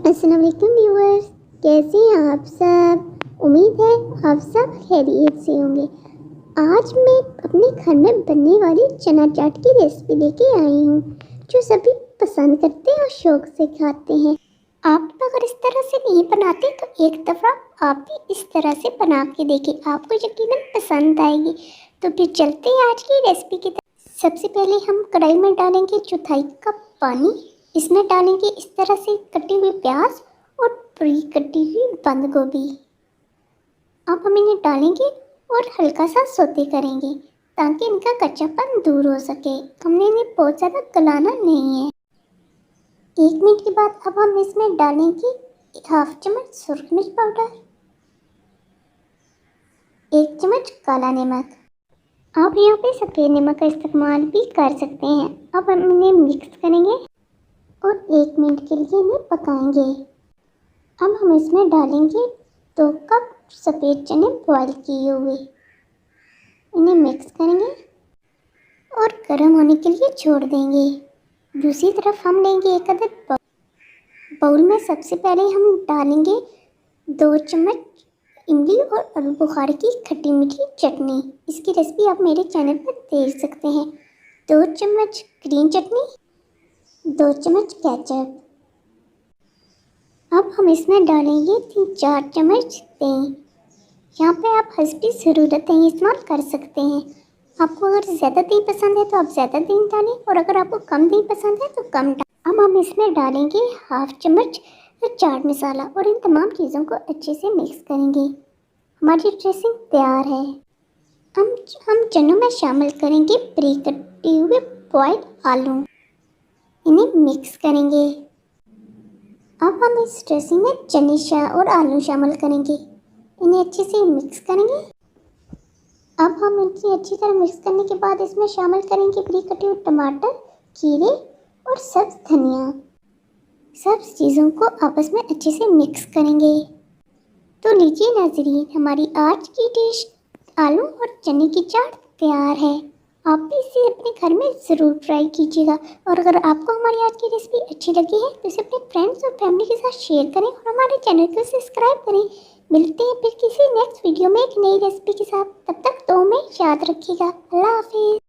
अस्सलाम वालेकुम व्यूअर्स, कैसे हैं आप सब। उम्मीद है आप सब खैरियत से होंगे। आज मैं अपने घर में बनने वाली चना चाट की रेसिपी लेके आई हूँ, जो सभी पसंद करते हैं और शौक से खाते हैं। आप अगर इस तरह से नहीं बनाते तो एक दफ़ा आप भी इस तरह से बना के देखें, आपको यकीनन पसंद आएगी। तो फिर चलते हैं आज की रेसिपी की तरफ। सबसे पहले हम कढ़ाई में डालेंगे चौथाई कप पानी। इसमें डालेंगे इस तरह से कटी हुई प्याज और पूरी कटी हुई बंद गोभी। अब हम इन्हें डालेंगे और हल्का सा सौते करेंगे ताकि इनका कच्चापन दूर हो सके। हमने इन्हें बहुत ज़्यादा गलाना नहीं है। 1 मिनट के बाद अब हम इसमें डालेंगे 1/2 चम्मच सुरख मिर्च पाउडर, 1 चम्मच काला नमक। आप यहाँ पे सफ़ेद नमक का इस्तेमाल भी कर सकते हैं। अब हम इन्हें मिक्स करेंगे और 1 मिनट के लिए इन्हें पकाएंगे। अब हम इसमें डालेंगे 2 कप सफ़ेद चने बॉईल किए हुए। इन्हें मिक्स करेंगे और गर्म होने के लिए छोड़ देंगे। दूसरी तरफ हम लेंगे एक अदद बाउल में सबसे पहले हम डालेंगे 2 चम्मच इमली और आलू बुखारे की खट्टी मीठी चटनी। इसकी रेसिपी आप मेरे चैनल पर देख सकते हैं। 2 चम्मच ग्रीन चटनी, 2 चम्मच केचप। अब हम इसमें डालेंगे 3-4 चम्मच दही। यहाँ पे आप हस्बी ज़रूरत दही इस्तेमाल कर सकते हैं। आपको अगर ज़्यादा दही पसंद है तो आप ज़्यादा दही डालें, और अगर आपको कम दही पसंद है तो कम डालें। अब हम इसमें डालेंगे 1/2 चम्मच चाट मसाला और इन तमाम चीज़ों को अच्छे से मिक्स करेंगे। हमारी ड्रेसिंग तैयार है। हम चनों में शामिल करेंगे बारीक कटे हुए बॉइल्ड आलू। इन्हें मिक्स करेंगे। अब हम इस ड्रेसिंग में चने और आलू शामिल करेंगे। इन्हें अच्छे से मिक्स करेंगे। अब हम इन्हें अच्छी तरह मिक्स करने के बाद इसमें शामिल करेंगे बारीक कटे हुए टमाटर, खीरे और सब्ज़ धनिया। सब चीज़ों को आपस में अच्छे से मिक्स करेंगे। तो लीजिए नाज़रीन, हमारी आज की डिश आलू और चने की चाट तैयार है। आप भी इसे अपने घर में ज़रूर ट्राई कीजिएगा। और अगर आपको हमारी आज की रेसिपी अच्छी लगी है तो इसे अपने फ्रेंड्स और फैमिली के साथ शेयर करें और हमारे चैनल को सब्सक्राइब करें। मिलते हैं फिर किसी नेक्स्ट वीडियो में एक नई रेसिपी के साथ। तब तक तो में याद रखिएगा। अल्लाह हाफिज़।